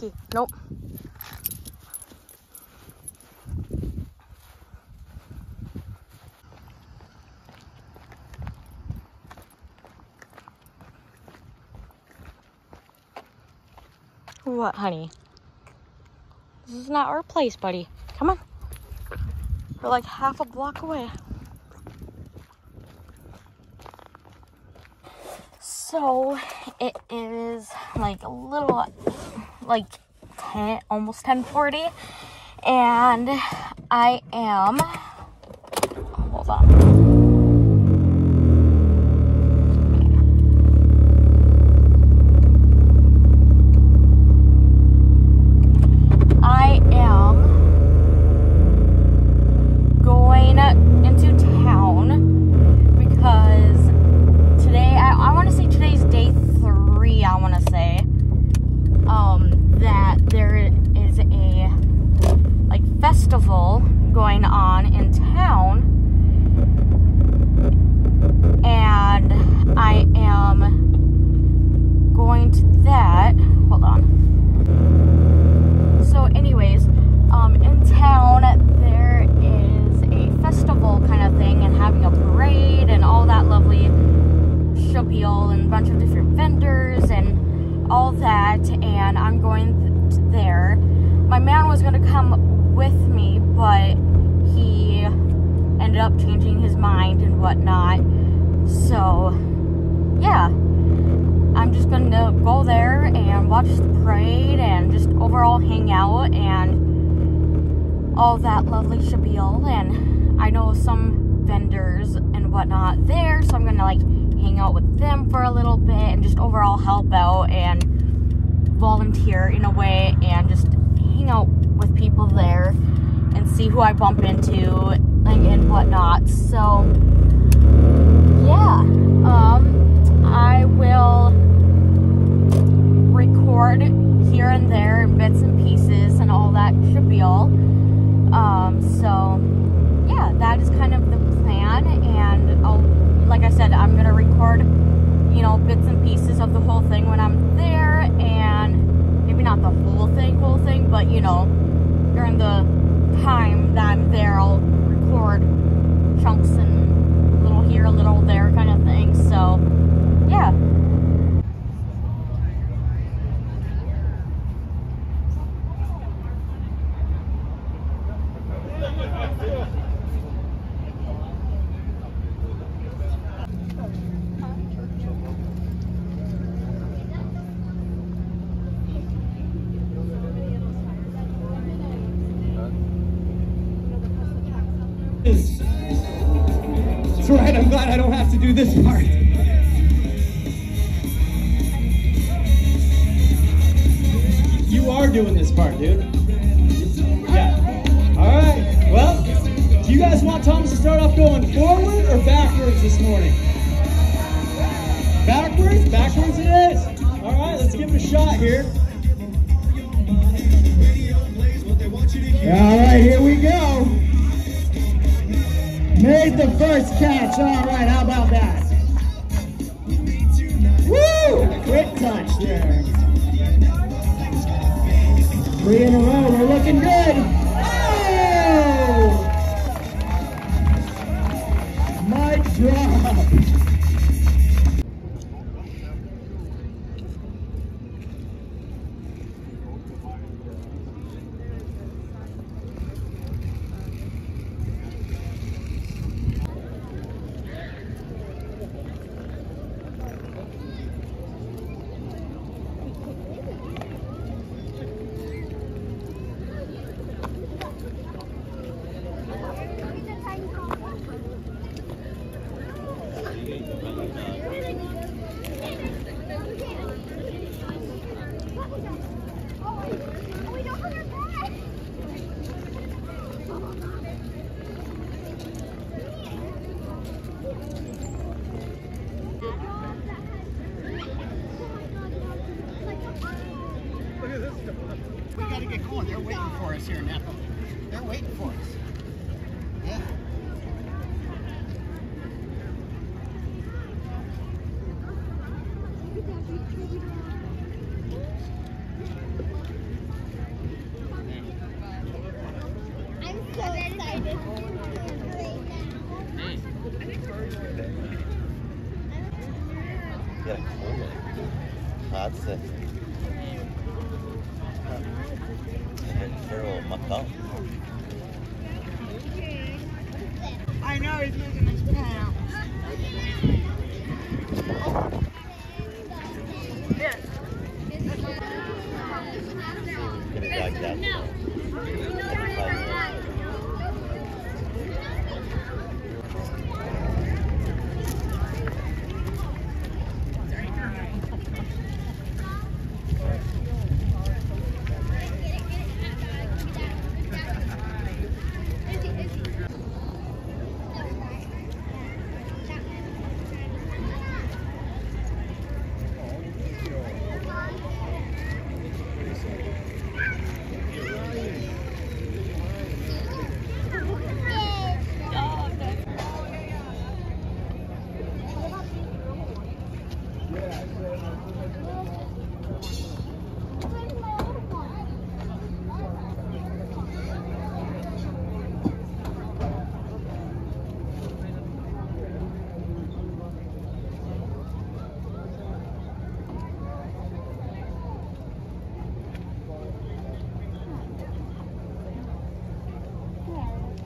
key. Nope. What, honey? This is not our place, buddy. Come on. We're like half a block away. So it is like a little, like 10, almost 10:40, and I am, hold on. I am going into town because today, I want to say today's day 3, I want to say, that there is a, like, festival going on in town, and I am going to that, hold on. So anyways, in town, there is a festival kind of thing, and having a parade, and all that lovely spiel, and a bunch of different vendors and all that, and I'm going there. My man was going to come with me, but he ended up changing his mind and whatnot. So yeah, I'm just going to go there and watch the parade and just overall hang out and all that lovely spiel. And I know some vendors and whatnot there, so I'm going to like hang out with them for a little bit and just overall help out and volunteer in a way and just hang out with people there and see who I bump into and whatnot. So yeah, I will record here and there bits and pieces and all that spiel. So yeah, that is kind of the plan, and like I said, I'm gonna record, you know, bits and pieces of the whole thing when I'm there, and maybe not the whole thing, but you know, during the time that I'm there, I'll record chunks and a little here, a little there kind of thing. So yeah. That's right, I'm glad I don't have to do this part. You are doing this part, dude. Yeah. Alright, well, do you guys want Thomas to start off going forward or backwards this morning? Backwards? Backwards it is. Alright, let's give it a shot here. Alright, here we go. Made the first catch. All right, how about that? Woo! Quick touch there. 3 in a row. We're looking good. Oh! Mic drop. We gotta get going. They're waiting for us here now. They're waiting for us. Yeah. got a cola. That's it. Feral macaw. I know he's losing his pants. Yes. Gonna dog that.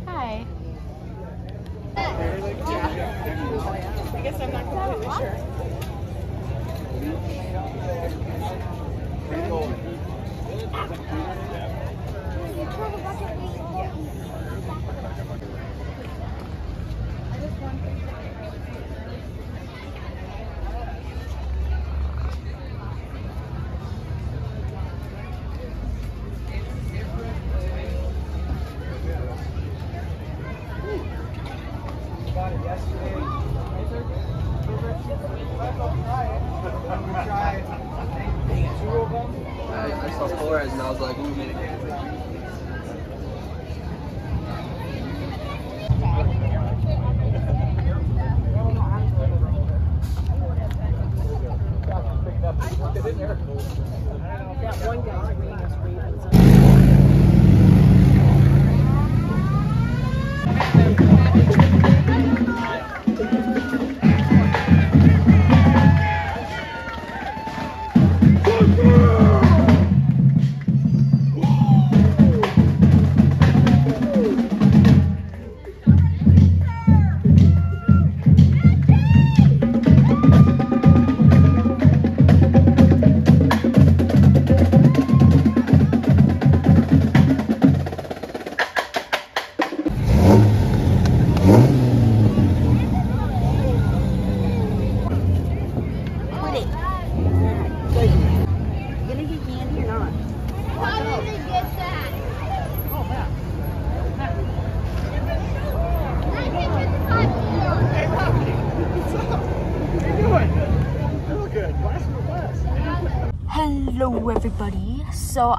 Hi. I guess I'm not completely sure. I saw Flores and I was like, ooh, man. That one guy's reading us Ravens. Hello everybody. So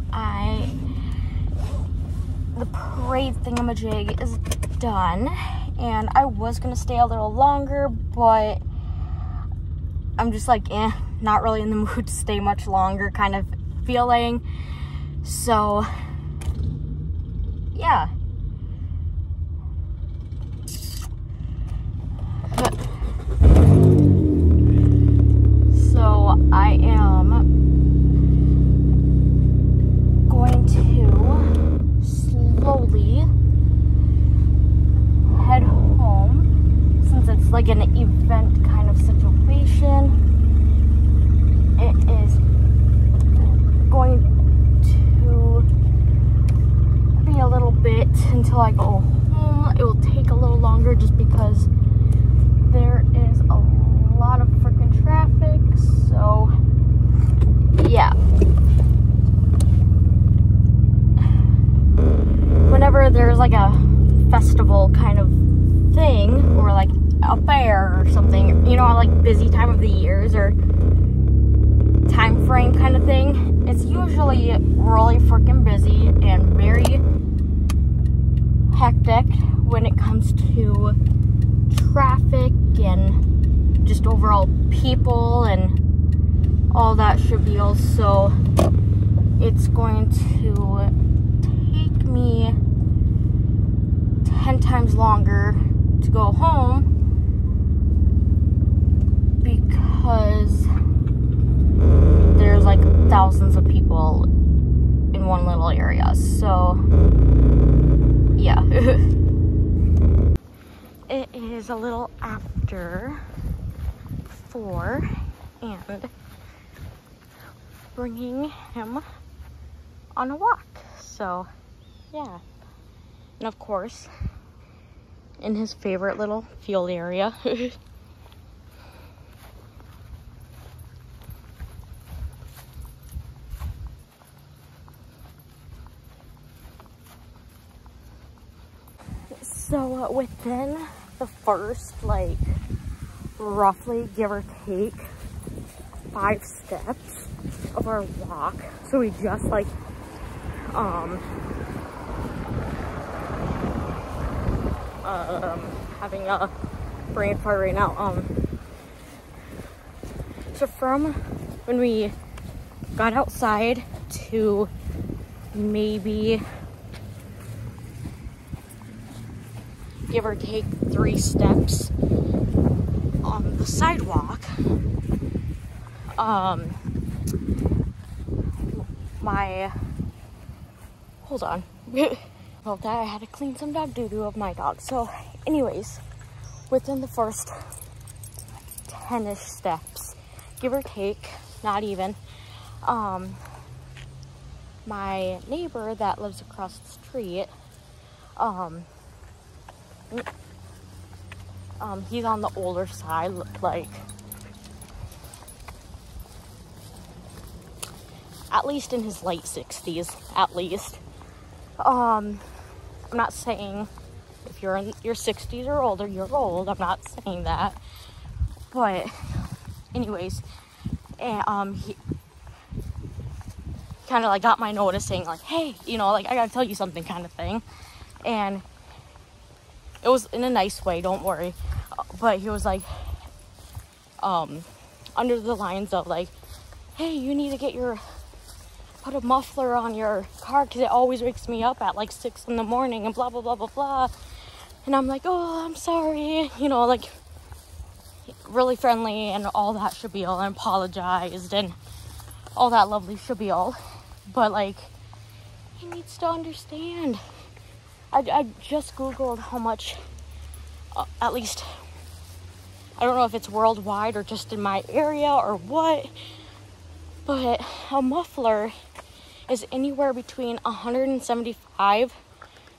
the parade thingamajig is done and I was gonna stay a little longer, but I'm just like not really in the mood to stay much longer kind of feeling. So yeah. So I am going to slowly head home since it's like an event kind of situation. It is going to be a little bit until I go home. It will take a little longer just because there is a lot of freaking traffic, so yeah. Whenever there's like a festival kind of thing or like a fair or something, you know, like busy time of the years or time frame kind of thing, it's usually really freaking busy and very hectic when it comes to traffic and just overall people and all that shabil. So it's going to take me 10 times longer to go home because like thousands of people in one little area. So yeah. It is a little after 4 and bringing him on a walk. So yeah. And of course, in his favorite little field area. So within the first, like, roughly, give or take, 5 steps of our walk, so we just, like, having a brain fart right now. So from when we got outside to maybe, give or take, 3 steps on the sidewalk, hold on. About that, I had to clean some dog doo-doo of my dog. So anyways, within the first 10-ish steps, give or take, not even, my neighbor that lives across the street, he's on the older side, like, at least in his late 60s, at least. I'm not saying if you're in your 60s or older, you're old. I'm not saying that. But anyways, and he kind of like got my notice, saying like, hey, you know, like, I gotta tell you something, kind of thing. And it was in a nice way, don't worry. But he was like, under the lines of like, hey, you need to put a muffler on your car because it always wakes me up at like 6 in the morning and blah, blah, blah, blah, blah. And I'm like, oh, I'm sorry. You know, like, really friendly and all that shabil, and apologized and all that lovely shabil. But like, he needs to understand. I just Googled how much, at least, I don't know if it's worldwide or just in my area or what, but a muffler is anywhere between $175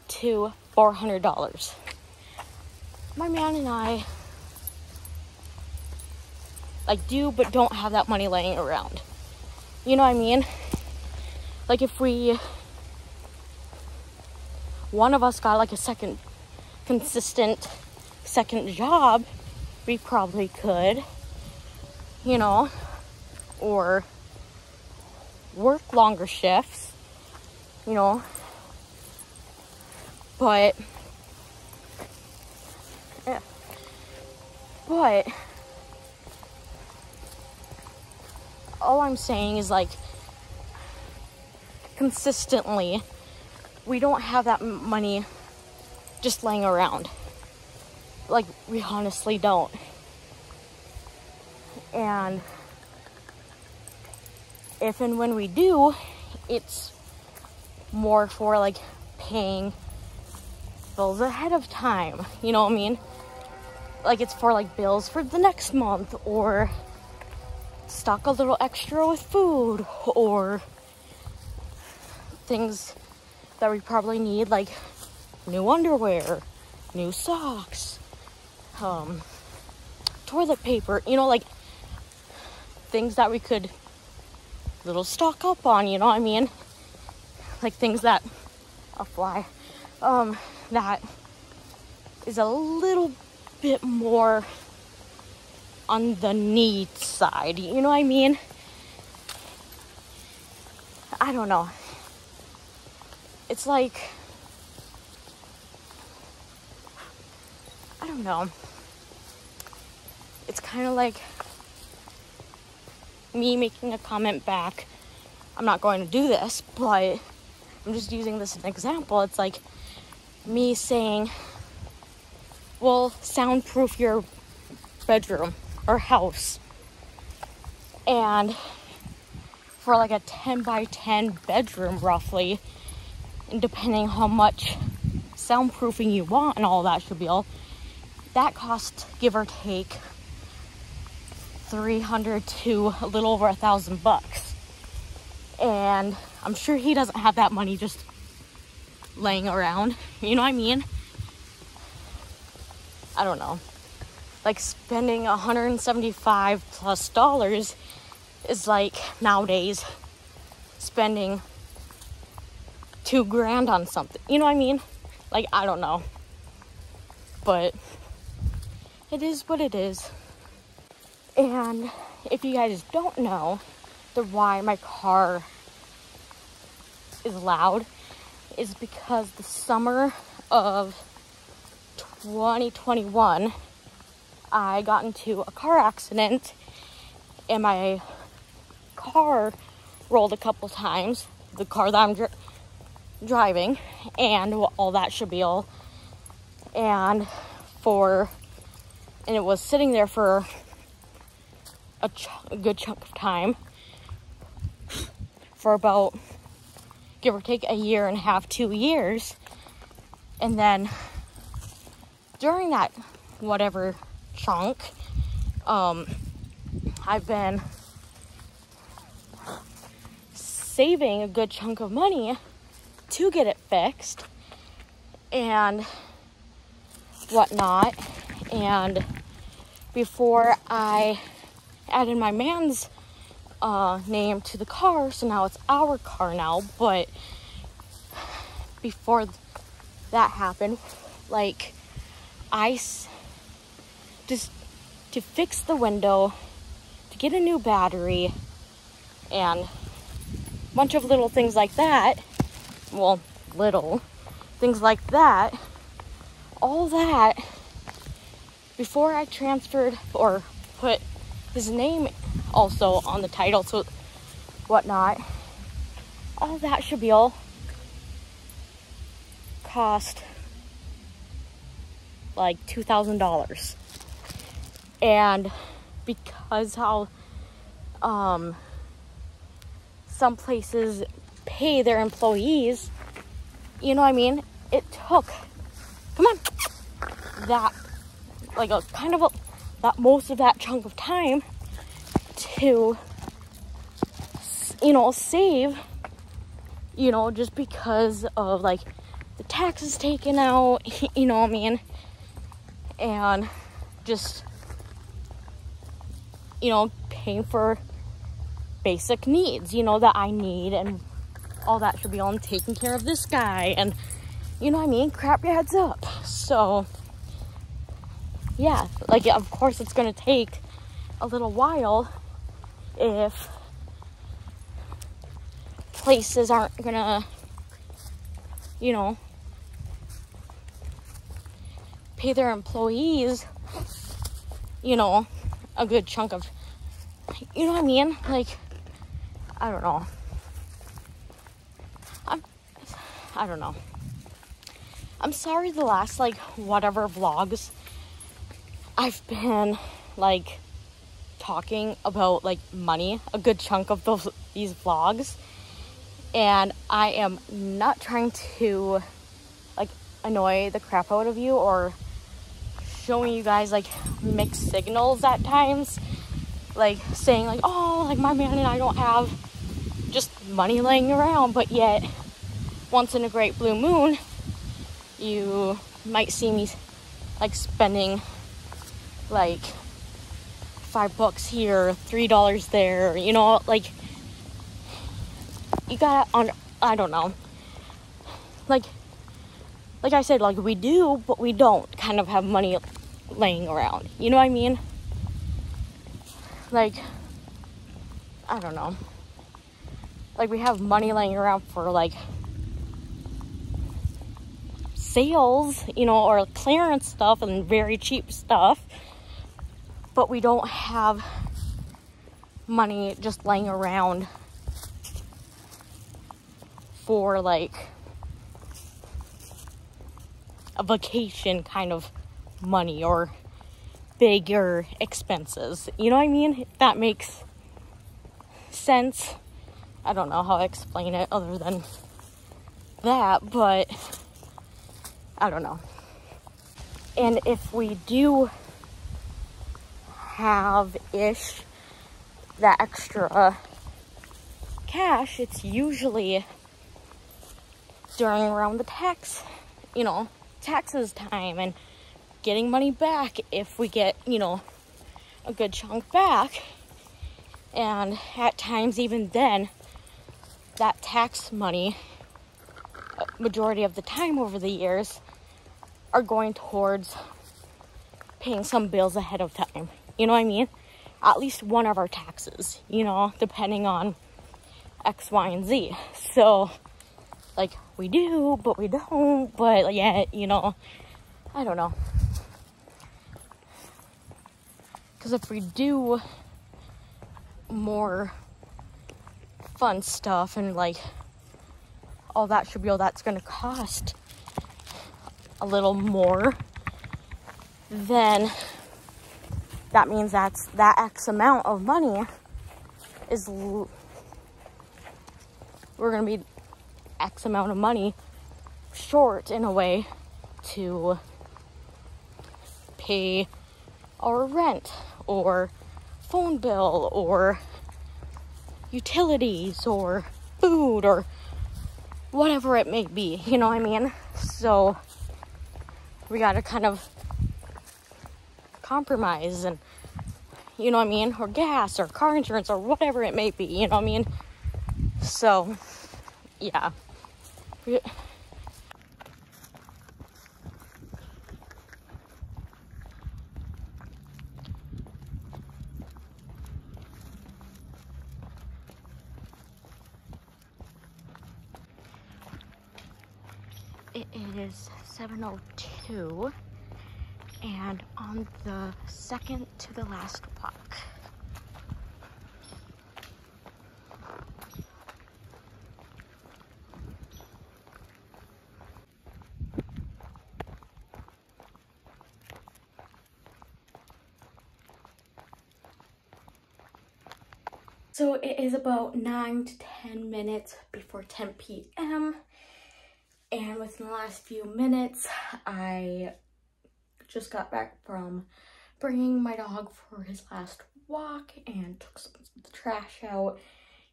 to $400. My man and I, like, do but don't have that money laying around. You know what I mean? Like, if one of us got like a consistent second job, we probably could, you know, or work longer shifts, you know. But yeah, but all I'm saying is, like, consistently, we don't have that money just laying around. Like, we honestly don't. And if and when we do, it's more for like paying bills ahead of time. You know what I mean? Like, it's for like bills for the next month, or stock a little extra with food, or things that we probably need, like new underwear, new socks, toilet paper, you know, like things that we could little stock up on, you know what I mean? Like things that that is a little bit more on the need side, you know what I mean? I don't know. It's like, I don't know. It's kind of like me making a comment back. I'm not going to do this, but I'm just using this as an example. It's like me saying, well, soundproof your bedroom or house. And for like a 10 by 10 bedroom roughly, and depending how much soundproofing you want and all that should be all, that costs, give or take, $300 to a little over $1,000. And I'm sure he doesn't have that money just laying around, you know what I mean? I don't know. Like spending $175 plus is like nowadays spending $2,000 on something, you know what I mean? Like, I don't know, but it is what it is. And if you guys don't know why my car is loud, is because the summer of 2021 I got into a car accident and my car rolled a couple times, the car that I'm driving, and all that shabil, and it was sitting there for a good chunk of time, for about, give or take, 1.5 years, 2 years. And then during that whatever chunk, I've been saving a good chunk of money to get it fixed and whatnot. And before I added my man's name to the car, so now it's our car now, but before that happened, like, just to fix the window, to get a new battery, and a bunch of little things like that, well, little things like that, all that, before I transferred or put his name also on the title, so whatnot, all that should be all cost like $2,000. And because how some places pay their employees, you know what I mean, it took, come on, that, like a kind of that most of that chunk of time to, you know, save, you know, just because of like the taxes taken out, you know what I mean, and just, you know, paying for basic needs, you know, that I need, and all that should be on taking care of this guy, and you know what I mean, crap your heads up. So yeah, like, of course it's gonna take a little while if places aren't gonna, you know, pay their employees, you know, a good chunk of, you know what I mean? Like, I don't know. I don't know. I'm sorry the last, like, whatever vlogs I've been, like, talking about, like, money, a good chunk of these vlogs, and I am not trying to, like, annoy the crap out of you or showing you guys, like, mixed signals at times, like, saying, like, oh, like, my man and I don't have just money laying around, but yet, once in a great blue moon, you might see me, like, spending, like, $5 here, $3 there, you know, like, you gotta, I don't know, like I said, like, we do, but we don't kind of have money laying around, you know what I mean? Like, I don't know, like, we have money laying around for, like, sales, you know, or clearance stuff and very cheap stuff, but we don't have money just laying around for, like, a vacation kind of money or bigger expenses, you know what I mean? If that makes sense. I don't know how to explain it other than that, but I don't know. And if we do have-ish that extra cash, it's usually during around the taxes time and getting money back if we get, a good chunk back. And at times even then, that tax money, majority of the time over the years, are going towards paying some bills ahead of time. You know what I mean? At least one of our taxes, depending on X, Y, and Z. So, like, we do, but we don't, but yeah, I don't know. Because if we do more fun stuff and like all that shabil, that's gonna cost a little more, then that means that X amount of money is, we're gonna be X amount of money short in a way to pay our rent or phone bill or utilities or food or whatever it may be, you know what I mean? So we gotta kind of compromise and, you know what I mean? Or gas or car insurance or whatever it may be, you know what I mean? So, yeah. It is 7:02 and on the second to the last walk. So it is about 9 to 10 minutes before 10 p.m. And within the last few minutes, I just got back from bringing my dog for his last walk and took some of the trash out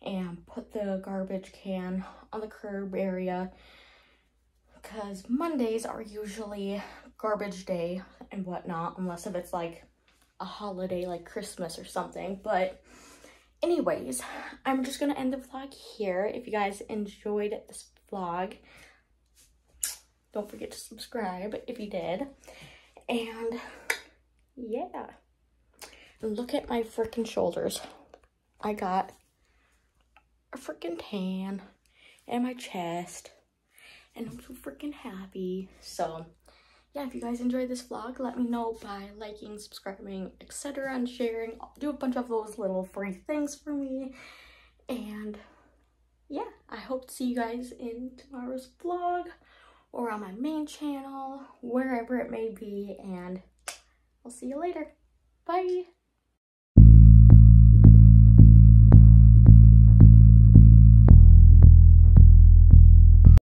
and put the garbage can on the curb area, because Mondays are usually garbage day and whatnot, unless if it's like a holiday like Christmas or something. But anyways, I'm just gonna end the vlog here. If you guys enjoyed this vlog, don't forget to subscribe if you did. And yeah, look at my freaking shoulders. I got a freaking tan and my chest, and I'm so freaking happy. So yeah, if you guys enjoyed this vlog, let me know by liking, subscribing, etc., and sharing. I'll do a bunch of those little free things for me. And yeah, I hope to see you guys in tomorrow's vlog or on my main channel, wherever it may be, and I'll see you later. Bye!